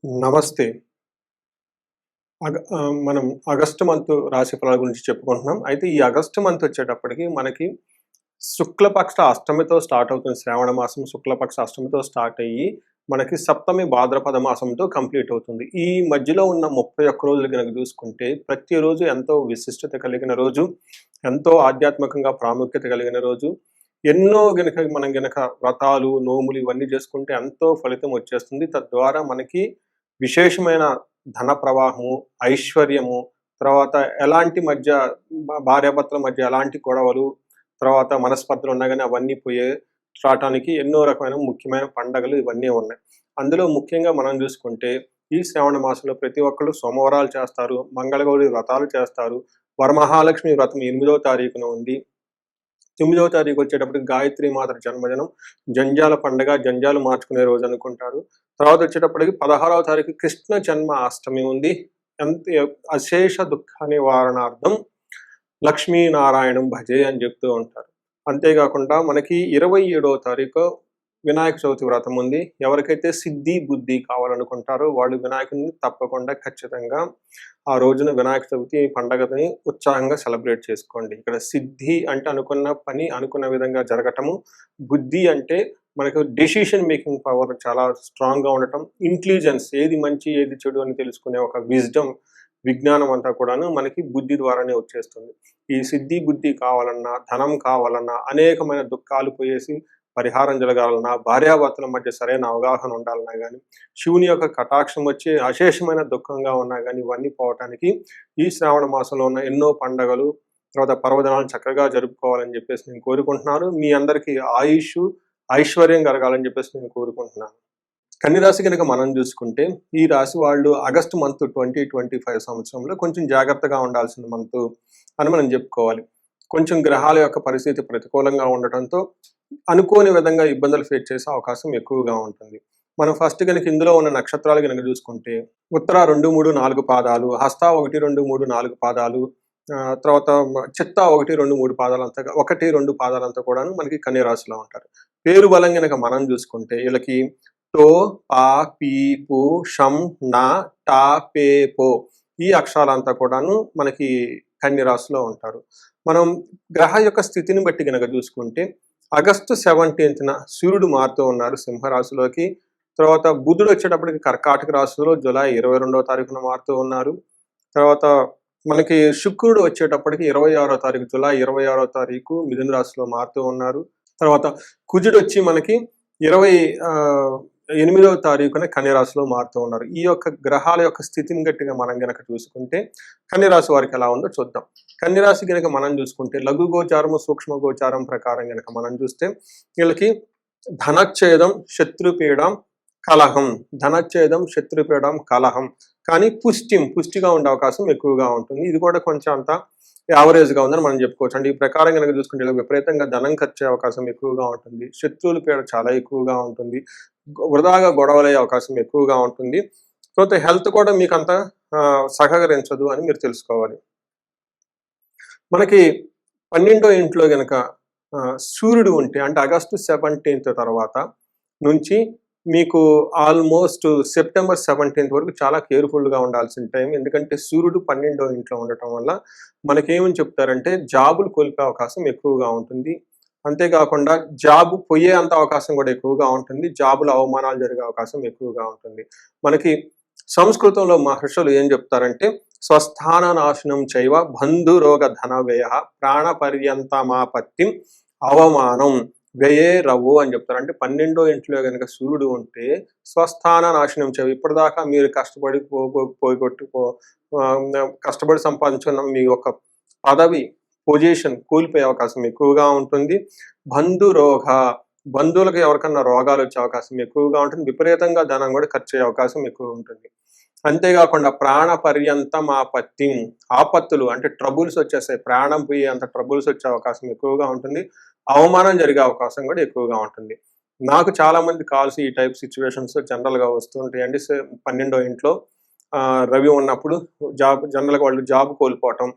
నమస్తే. మనం August month రాశి ఫలాల గురించి చెప్పుకుంటున్నాం. అయితే ఈ ఆగస్టు మంత్ వచ్చేటప్పటికి మనకి శుక్లపక్ష అష్టమితో స్టార్ట్ అవుతుంది. శ్రావణ మాసం శుక్లపక్ష అష్టమితో స్టార్ట్ అయ్యి, మనకి సప్తమి భాద్రపద మాసంతో కంప్లీట్ అవుతుంది. ఈ మధ్యలో ఉన్న 31 రోజులు గనక చూసుకుంటే, ప్రతిరోజు ఎంతో విశిష్టత కలిగిన రోజు, ఎంతో ఆధ్యాత్మికంగా ప్రాముఖ్యత కలిగిన రోజు. ఎన్నో గనక మనం గనక వ్రతాలు, నోములు ఇవన్నీ చేసుకుంటే ఎంతో ఫలితం వచ్చేస్తుంది. తద్వారా మనకి విశేషమైన ధన ప్రవాహము, ఐశ్వర్యము, తర్వాత ఎలాంటి మధ్య భార్యాభర్తల మధ్య ఎలాంటి గొడవలు, తర్వాత మనస్పర్ధలు ఉన్నా గాని అవన్నీ రాటానికి ఎన్నో రకమైన ముఖ్యమైన పండగలు ఇవన్నీ ఉన్నాయి. అందులో ముఖ్యంగా మనం చూసుకుంటే, ఈ శ్రావణ మాసంలో ప్రతి ఒక్కళ్ళు సోమవారాలు చేస్తారు, మంగళగౌరి వ్రతాలు చేస్తారు. వరమహాలక్ష్మి వ్రతం 8వ తారీఖున ఉంది. 9వ తారీఖు వచ్చేటప్పటికి గాయత్రి మాత జన్మదినం. జంజాల పండగ, జంజాలు మార్చుకునే రోజు అనుకుంటారు. తర్వాత వచ్చేటప్పటికి 16వ తారీఖు కృష్ణ జన్మ అష్టమి ఉంది. అంతే అశేష దుఃఖ నివారణార్థం లక్ష్మీనారాయణం భజే అని చెప్తూ ఉంటారు. అంతేకాకుండా మనకి 27వ తారీఖు వినాయక చవితి వ్రతం ఉంది. ఎవరికైతే సిద్ధి, బుద్ధి కావాలనుకుంటారో వాళ్ళు వినాయకుడిని తప్పకుండా ఖచ్చితంగా ఆ రోజున వినాయక చవితి పండగని ఉత్సాహంగా సెలబ్రేట్ చేసుకోండి. ఇక్కడ సిద్ధి అంటే అనుకున్న పని అనుకున్న విధంగా జరగటము. బుద్ధి అంటే మనకు డెసిషన్ మేకింగ్ పవర్ చాలా స్ట్రాంగ్‌గా ఉండటం. ఇంటెలిజెన్స్ ఏది మంచి, ఏది చెడు అని తెలుసుకునే ఒక విజ్డమ్, విజ్ఞానం అంతా కూడాను మనకి బుద్ధి ద్వారానే వచ్చేస్తుంది. ఈ సిద్ధి, బుద్ధి కావాలన్నా, ధనం కావాలన్నా, అనేకమైన దుఃఖాలు పోయేసి పరిహారం జరగాలన్నా, భార్యాభర్తల మధ్య సరైన అవగాహన ఉండాలన్నా గాని, శివుని యొక్క కటాక్షం వచ్చి అశేషమైన దుఃఖంగా ఉన్నా గాని, ఇవన్నీ పోవటానికి ఈ శ్రావణ మాసంలో ఉన్న ఎన్నో పండగలు, తర్వాత పర్వదినాలను చక్కగా జరుపుకోవాలని చెప్పేసి నేను కోరుకుంటున్నాను. మీ అందరికీ ఆయుష్షు, ఐశ్వర్యం కలగాలని చెప్పేసి నేను కోరుకుంటున్నాను. కన్య రాశి గనక మనం చూసుకుంటే, ఈ రాశి వాళ్ళు ఆగస్టు మంత్ 2025 సంవత్సరంలో కొంచెం జాగ్రత్తగా ఉండాల్సిన మంతు అని మనం చెప్పుకోవాలి. కొంచెం గ్రహాల యొక్క పరిస్థితి ప్రతికూలంగా ఉండటంతో అనుకోని విధంగా ఇబ్బందులు ఫేస్ చేసే అవకాశం ఎక్కువగా ఉంటుంది. మనం ఫస్ట్ గనక ఇందులో ఉన్న నక్షత్రాలు గనక చూసుకుంటే, ఉత్తర 2, 3, 4 పాదాలు, హస్త 1, 2, 3, 4 పాదాలు, తర్వాత చిత్త 1, 2, 3 పాదాలంతా 1, 2 పాదాలంతా కూడాను మనకి కన్య రాశిలో ఉంటారు. పేరు బలం గనక మనం చూసుకుంటే వీళ్ళకి టో, పా, పీ, పు, షం, నా, టా, పే, పో ఈ అక్షరాలంతా కూడాను మనకి కన్య రాశిలో ఉంటారు. మనం గ్రహ యొక్క స్థితిని బట్టి గనక చూసుకుంటే, ఆగస్టు 17న సూర్యుడు మారుతూ ఉన్నారు సింహరాశిలోకి. తర్వాత బుధుడు వచ్చేటప్పటికి కర్కాటక రాశిలో జూలై 22వ తారీఖున మారుతూ ఉన్నారు. తర్వాత మనకి శుక్రుడు వచ్చేటప్పటికి 26వ తారీఖు, జూలై 26వ తారీఖు మిథున రాశిలో మారుతూ ఉన్నారు. తర్వాత కుజుడు వచ్చి మనకి 28వ తారీఖున కన్య రాశిలో మారుతూ ఉన్నారు. ఈ యొక్క గ్రహాల యొక్క స్థితిని గట్టిగా మనం గనక చూసుకుంటే, కన్య రాశి వారికి ఎలా ఉందో చూద్దాం. కన్య రాశి గనక మనం చూసుకుంటే, లఘు గోచారము, సూక్ష్మ గోచారం ప్రకారం గనక మనం చూస్తే, వీళ్ళకి ధనచ్ఛేదం, శత్రుపీడం, కలహం. ధనచ్ఛేదం, శత్రుపీడం, కలహం. కానీ పుష్టిగా ఉండే అవకాశం ఎక్కువగా ఉంటుంది. ఇది కూడా కొంచెం అంత యావరేజ్‌గా ఉందని మనం చెప్పుకోవచ్చు. అంటే ఈ ప్రకారం గనక చూసుకుంటే ఇలా విపరీతంగా ధనం ఖర్చయ్యే అవకాశం ఎక్కువగా ఉంటుంది. శత్రువుల పీడ చాలా ఎక్కువగా ఉంటుంది. వృధాగా గొడవలయ్యే అవకాశం ఎక్కువగా ఉంటుంది. తర్వాత హెల్త్ కూడా మీకంత సహకరించదు అని మీరు తెలుసుకోవాలి. మనకి 12వ ఇంట్లో గనక సూర్యుడు ఉంటే, అంటే ఆగస్టు 17th తర్వాత నుంచి మీకు ఆల్మోస్ట్ సెప్టెంబర్ 17th వరకు చాలా కేర్‌ఫుల్‌గా ఉండాల్సిన టైం. ఎందుకంటే సూర్యుడు 12వ ఇంట్లో ఉండటం వల్ల మనకేమని చెప్తారంటే జాబులు కోల్పోయే అవకాశం ఎక్కువగా ఉంటుంది. అంతేకాకుండా జాబ్ పోయే అంత అవకాశం కూడా ఎక్కువగా ఉంటుంది. జాబ్‌లో అవమానాలు జరిగే అవకాశం ఎక్కువగా ఉంటుంది. మనకి సంస్కృతంలో మహర్షులు ఏం చెప్తారంటే, స్వస్థాన నాశనం చైవ బంధురోగ ధన వ్యయః ప్రాణపర్యంతమాపత్తిం అవమానం వ్యయే రవు అని చెప్తారు. అంటే 12వ ఇంట్లో గనక సూర్యుడు ఉంటే స్వస్థాన నాశనం చైవ, ఇప్పటిదాకా మీరు కష్టపడి కష్టపడి సంపాదించుకున్న మీ యొక్క పదవి, పొజిషన్ కోల్పోయే అవకాశం ఎక్కువగా ఉంటుంది. బంధురోగ, బంధువులకు ఎవరికన్నా రోగాలు వచ్చే అవకాశం ఎక్కువగా ఉంటుంది. విపరీతంగా ధనం కూడా ఖర్చు అయ్యే అవకాశం ఎక్కువ ఉంటుంది. అంతేకాకుండా ప్రాణ పర్యంతం ఆపత్తిం, ఆపత్తులు అంటే ట్రబుల్స్ వచ్చేస్తాయి. ప్రాణం పోయే అంత ట్రబుల్స్ వచ్చే అవకాశం ఎక్కువగా ఉంటుంది. అవమానం జరిగే అవకాశం కూడా ఎక్కువగా ఉంటుంది. నాకు చాలా మంది కాల్స్ ఈ టైప్ సిచ్యువేషన్స్ జనరల్‌గా వస్తూ ఉంటాయండి. 12వ ఇంట్లో రవి ఉన్నప్పుడు జనరల్‌గా వాళ్ళు జాబ్ కోల్పోవటం,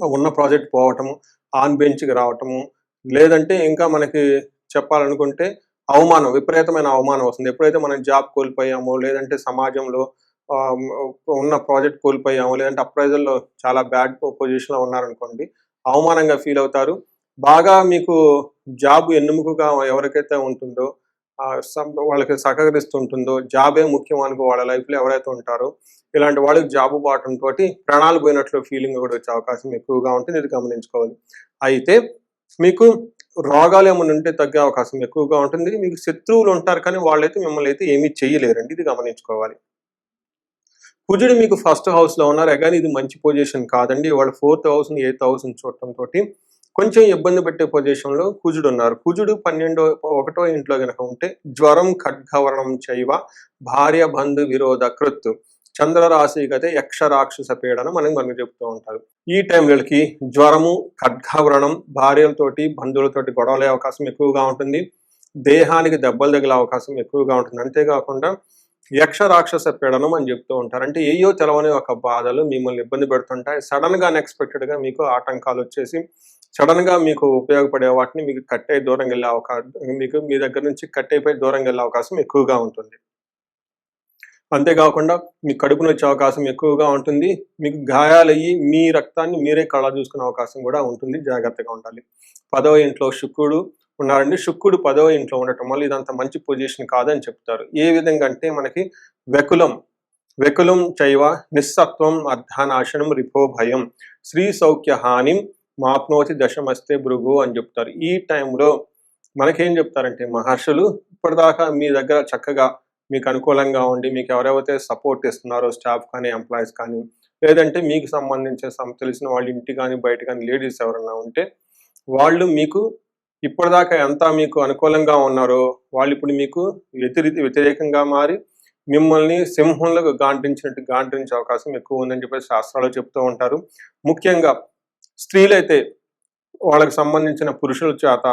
ఉన్న ప్రాజెక్ట్ పోవటము, ఆన్ బెంచ్‌కి రావటము, లేదంటే ఇంకా మనకి చెప్పాలనుకుంటే అవమానం, విపరీతమైన అవమానం వస్తుంది. ఎప్పుడైతే మనం జాబ్ కోల్పోయామో, లేదంటే సమాజంలో ఉన్న ప్రాజెక్ట్ కోల్పోయామో, లేదంటే అప్రైజల్‌లో చాలా బ్యాడ్ పొజిషన్‌లో ఉన్నారనుకోండి, అవమానంగా ఫీల్ అవుతారు. బాగా మీకు జాబ్ ఎన్నుముకగా ఎవరికైతే ఉంటుందో, వాళ్ళకి సహకరిస్తుంటుందో, జాబే ముఖ్యం అనుకో వాళ్ళ లైఫ్‌లో ఎవరైతే ఉంటారో, ఇలాంటి వాళ్ళకి జాబు పోవటంతోటి ప్రాణాలు పోయినట్లు ఫీలింగ్ కూడా వచ్చే అవకాశం ఎక్కువగా ఉంటుంది. ఇది గమనించుకోవాలి. అయితే మీకు రోగాలేమన్నా ఉంటే తగ్గే అవకాశం ఎక్కువగా ఉంటుంది. మీకు శత్రువులు ఉంటారు కానీ వాళ్ళైతే మిమ్మల్ని అయితే ఏమీ చేయలేరండి. ఇది గమనించుకోవాలి. కుజుడు మీకు ఫస్ట్ హౌస్‌లో ఉన్నారు. అగైన్ ఇది మంచి పొజిషన్ కాదండి. వాళ్ళు 4థ్ హౌస్‌ని, 8థ్ హౌస్‌ని చూడటంతోటి కొంచెం ఇబ్బంది పెట్టే పొజిషన్‌లో కుజుడున్నారు. కుజుడు 1 ఇంట్లో గనక ఉంటే జ్వరం ఖడ్గవరణం చైవ భార్య బంధు విరోధ కృత్ చంద్రరాశిగతే యక్ష రాక్షస పీడనం అని మనకు చెప్తూ ఉంటారు. ఈ టైంలకి జ్వరము, ఖడ్గవ్రణం, భార్యలతోటి, బంధువులతోటి గొడవలే అవకాశం ఎక్కువగా ఉంటుంది. దేహానికి దెబ్బలు తగిలే అవకాశం ఎక్కువగా ఉంటుంది. అంతేకాకుండా యక్ష రాక్షస పీడనం అని చెప్తూ ఉంటారు. అంటే ఏయో తెలవని ఒక బాధలు మిమ్మల్ని ఇబ్బంది పెడుతుంటాయి. సడన్‌గా అన్‌ఎక్స్‌పెక్టెడ్‌గా మీకు ఆటంకాలు వచ్చేసి సడన్‌గా మీకు ఉపయోగపడే వాటిని మీకు కట్టయి దూరంగా వెళ్ళే మీకు మీ దగ్గర నుంచి కట్టయిపోయి దూరంగా వెళ్ళే అవకాశం ఎక్కువగా ఉంటుంది. అంతేకాకుండా మీకు కడుపు నొచ్చే అవకాశం ఎక్కువగా ఉంటుంది. మీకు గాయాలయ్యి మీ రక్తాన్ని మీరే కళ్ళ చూసుకునే అవకాశం కూడా ఉంటుంది. జాగ్రత్తగా ఉండాలి. 10వ ఇంట్లో శుక్రుడు ఉన్నారండి. శుక్రుడు 10వ ఇంట్లో ఉండటం వల్ల ఇదంత మంచి పొజిషన్ కాదని చెప్తారు. ఏ విధంగా అంటే మనకి వెకులం చైవ నిస్సత్వం అర్ధనాశనం రిపో భయం శ్రీ సౌఖ్య హానిం మాప్నోతి దశమస్తే భృగు అని చెప్తారు. ఈ టైంలో మనకేం చెప్తారంటే మహర్షులు ఇప్పటిదాకా మీ దగ్గర చక్కగా మీకు అనుకూలంగా ఉండి మీకు ఎవరెవరైతే సపోర్ట్ ఇస్తున్నారో స్టాఫ్ కానీ, ఎంప్లాయీస్ కానీ, లేదంటే మీకు సంబంధించిన తెలిసిన వాళ్ళ ఇంటి కానీ, బయట కానీ లేడీస్ ఎవరన్నా ఉంటే వాళ్ళు మీకు ఇప్పటిదాకా ఎంత మీకు అనుకూలంగా ఉన్నారో వాళ్ళు ఇప్పుడు మీకు వ్యతిరేకంగా మారి మిమ్మల్ని సింహంలో గాండ్రించే అవకాశం ఎక్కువ ఉందని చెప్పేసి శాస్త్రాలు చెప్తూ ఉంటారు. ముఖ్యంగా స్త్రీలైతే వాళ్ళకి సంబంధించిన పురుషుల చేత,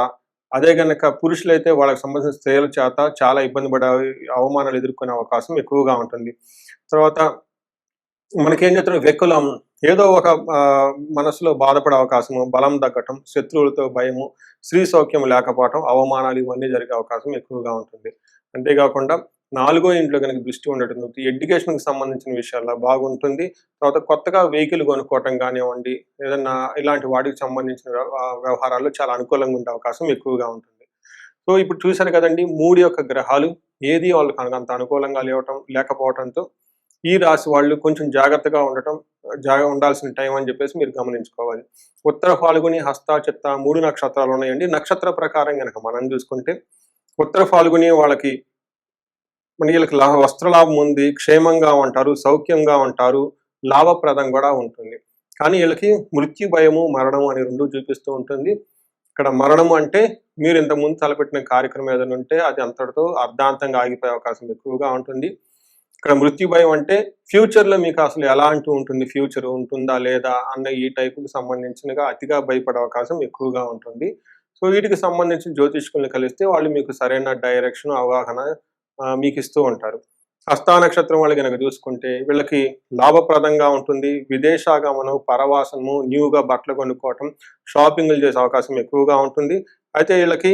అదే గనక పురుషులైతే వాళ్ళకి సంబంధించిన స్త్రీల చేత చాలా ఇబ్బంది పడే అవమానాలు ఎదుర్కొనే అవకాశం ఎక్కువగా ఉంటుంది. తర్వాత మనకేం చెప్తున్నారు వెకులం ఏదో ఒక మనసులో బాధపడే అవకాశము, బలం తగ్గటం, శత్రువులతో భయము, స్త్రీ సౌఖ్యం లేకపోవటం, అవమానాలు ఇవన్నీ జరిగే అవకాశం ఎక్కువగా ఉంటుంది. అంతేకాకుండా 4వ ఇంట్లో కనుక దృష్టి ఉండటం ఎడ్యుకేషన్‌కి సంబంధించిన విషయాల్లో బాగుంటుంది. తర్వాత కొత్తగా వెహికల్ కొనుక్కోవటం కానివ్వండి, ఏదన్నా ఇలాంటి వాటికి సంబంధించిన వ్యవహారాల్లో చాలా అనుకూలంగా ఉండే అవకాశం ఎక్కువగా ఉంటుంది. సో ఇప్పుడు చూశారు కదండీ 3 యొక్క గ్రహాలు ఏది వాళ్ళకి అంత అనుకూలంగా లేకపోవటంతో ఈ రాశి వాళ్ళు కొంచెం జాగ్రత్తగా ఉండాల్సిన టైం అని చెప్పేసి మీరు గమనించుకోవాలి. ఉత్తర ఫాల్గుని, హస్త, చిత్త 3 నక్షత్రాలు ఉన్నాయండి. నక్షత్ర ప్రకారం గనక మనం చూసుకుంటే ఉత్తర ఫాల్గుని వీళ్ళకి వస్త్రలాభం ఉంది, క్షేమంగా ఉంటారు, సౌఖ్యంగా ఉంటారు, లాభప్రదం కూడా ఉంటుంది. కానీ వీళ్ళకి మృత్యు భయము, మరణం అని 2 చూపిస్తూ ఉంటుంది. ఇక్కడ మరణం అంటే మీరు ఇంతకుముందు తలపెట్టిన కార్యక్రమం ఏదైనా ఉంటే అది అంతటితో అర్ధాంతంగా ఆగిపోయే అవకాశం ఎక్కువగా ఉంటుంది. ఇక్కడ మృత్యు భయం అంటే ఫ్యూచర్‌లో మీకు అసలు ఎలాంటి ఉంటుంది, ఫ్యూచర్ ఉంటుందా లేదా అన్న ఈ టైప్‌కి సంబంధించినగా అతిగా భయపడే అవకాశం ఎక్కువగా ఉంటుంది. సో వీటికి సంబంధించిన జ్యోతిష్కుల్ని కలిస్తే వాళ్ళు మీకు సరైన డైరెక్షన్, అవగాహన మీకిస్తూ ఉంటారు. హస్తా నక్షత్రం వాళ్ళు గనక చూసుకుంటే వీళ్ళకి లాభప్రదంగా ఉంటుంది. విదేశాగమనం, పరవాసము, న్యూగా బట్టలు కొనుక్కోవటం, షాపింగ్‌లు చేసే అవకాశం ఎక్కువగా ఉంటుంది. అయితే వీళ్ళకి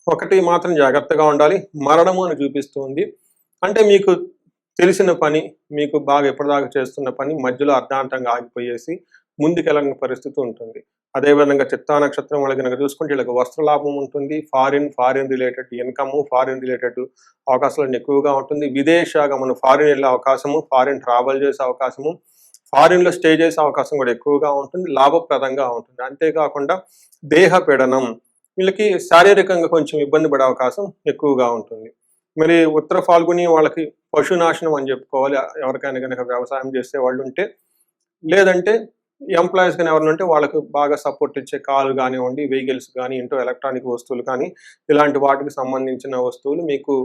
ఒకటి మాత్రం జాగ్రత్తగా ఉండాలి. మరణము అని చూపిస్తుంది. అంటే మీకు తెలిసిన పని, మీకు బాగా ఎప్పటిదాకా చేస్తున్న పని మధ్యలో అర్ధాంతంగా ఆగిపోయేసి ముందుకెళ్ళని పరిస్థితి ఉంటుంది. అదేవిధంగా చిత్తా నక్షత్రం వాళ్ళు గనక చూసుకుంటే వీళ్ళకి వస్త్రలాభం ఉంటుంది. Foreign related income, foreign related అవకాశాలు ఎక్కువగా ఉంటుంది. విదేశాగమనం, ఫారిన్ వెళ్ళే అవకాశము, ఫారిన్ ట్రావెల్ చేసే అవకాశము, ఫారిన్‌లో స్టే చేసే అవకాశం కూడా ఎక్కువగా ఉంటుంది. లాభప్రదంగా ఉంటుంది. అంతేకాకుండా దేహ పీడనం వీళ్ళకి శారీరకంగా కొంచెం ఇబ్బంది పడే అవకాశం ఎక్కువగా ఉంటుంది. మరి ఉత్తర ఫాల్గుని వాళ్ళకి పశునాశనం అని చెప్పుకోవాలి. ఎవరికైనా గనక వ్యవసాయం చేసే వాళ్ళు ఉంటే, లేదంటే ఎంప్లాయీస్ కానీ ఎవరైనా ఉంటే వాళ్ళకి బాగా సపోర్ట్ ఇచ్చే కారు కానివ్వండి, వెహికల్స్ కానీ, ఇంట్లో ఎలక్ట్రానిక్ వస్తువులు కానీ, ఇలాంటి వాటికి సంబంధించిన వస్తువులు మీకు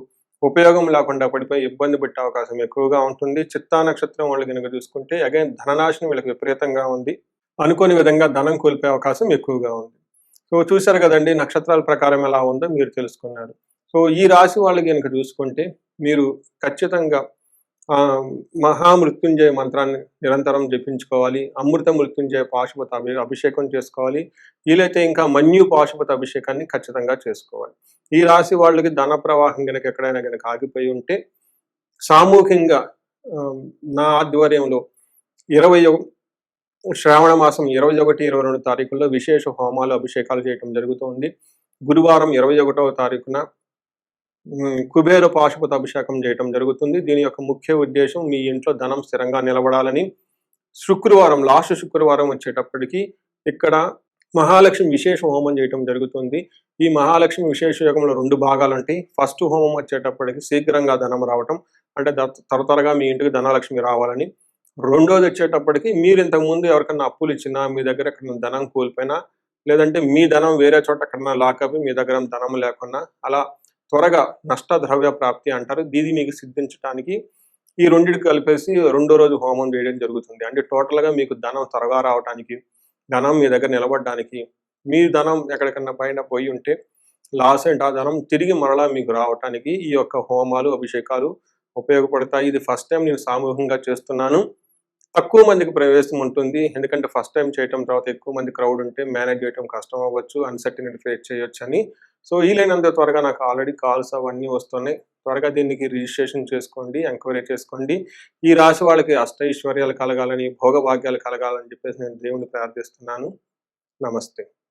ఉపయోగం లేకుండా పడిపోయి ఇబ్బంది పెట్టే అవకాశం ఎక్కువగా ఉంటుంది. చిత్తా నక్షత్రం వాళ్ళు గనక చూసుకుంటే అగైన్ ధననాశనం వీళ్ళకి విపరీతంగా ఉంది. అనుకోని విధంగా ధనం కోల్పోయే అవకాశం ఎక్కువగా ఉంది. సో చూశారు కదండీ నక్షత్రాల ప్రకారం ఎలా ఉందో మీరు తెలుసుకున్నారు. సో ఈ రాశి వాళ్ళకి గనక చూసుకుంటే మీరు ఖచ్చితంగా మహామృత్యుంజయ మంత్రాన్ని నిరంతరం జపించుకోవాలి. అమృత మృత్యుంజయ పాశుపత అభిషేకం చేసుకోవాలి. వీలైతే ఇంకా మన్యు పాశుపత అభిషేకాన్ని ఖచ్చితంగా చేసుకోవాలి. ఈ రాశి వాళ్ళకి ధన ప్రవాహం గనక ఎక్కడైనా గనక ఆగిపోయి ఉంటే సామూహికంగా నా ఆధ్వర్యంలో 21 శ్రావణ మాసం 21, 22 తారీఖుల్లో విశేష హోమాలు, అభిషేకాలు చేయటం జరుగుతుంది. గురువారం 21వ తారీఖున కుబేర పాశుపత అభిషేకం చేయటం జరుగుతుంది. దీని యొక్క ముఖ్య ఉద్దేశం మీ ఇంట్లో ధనం స్థిరంగా నిలబడాలని. లాస్ట్ శుక్రవారం వచ్చేటప్పటికి ఇక్కడ మహాలక్ష్మి విశేష హోమం చేయటం జరుగుతుంది. ఈ మహాలక్ష్మి విశేష యోగంలో 2 భాగాలు ఉంటాయి. ఫస్ట్ హోమం వచ్చేటప్పటికి శీఘ్రంగా ధనం రావటం, అంటే త్వరగా మీ ఇంటికి ధనలక్ష్మి రావాలని. రెండోది వచ్చేటప్పటికి మీరు ఇంతకుముందు ఎవరికన్నా అప్పులు ఇచ్చినా, మీ దగ్గర ఎక్కడైనా ధనం కోల్పోయినా, లేదంటే మీ ధనం వేరే చోట ఎక్కడన్నా లాకప్ మీ దగ్గర ధనం లేకున్నా అలా త్వరగా నష్ట ద్రవ్య ప్రాప్తి అంటారు. దీది మీకు సిద్ధించడానికి ఈ రెండింటికి కలిపేసి రెండో రోజు హోమం చేయడం జరుగుతుంది. అంటే టోటల్గా మీకు ధనం త్వరగా రావడానికి, ధనం మీ దగ్గర నిలబడడానికి, మీ ధనం ఎక్కడికన్నా పైన పోయి ఉంటే లాస్ అంటే ఆ ధనం తిరిగి మరలా మీకు రావడానికి ఈ యొక్క హోమాలు, అభిషేకాలు ఉపయోగపడతాయి. ఇది ఫస్ట్ టైం నేను సామూహికంగా చేస్తున్నాను. తక్కువ మందికి ప్రవేశం ఉంటుంది. ఎందుకంటే ఫస్ట్ టైం చేయటం, తర్వాత ఎక్కువ మంది క్రౌడ్ ఉంటే మేనేజ్ చేయడం కష్టం అవ్వచ్చు, అన్సర్టినిటీ ఫేస్ చేయొచ్చని. సో వీలైనంత త్వరగా నాకు ఆల్రెడీ కాల్స్ అవన్నీ వస్తున్నాయి. త్వరగా దీనికి రిజిస్ట్రేషన్ చేసుకోండి, ఎంక్వైరీ చేసుకోండి. ఈ రాశి వాళ్ళకి అష్టైశ్వర్యాలు కలగాలని, భోగభాగ్యాలు కలగాలని చెప్పేసి నేను దేవుని ప్రార్థిస్తున్నాను. నమస్తే.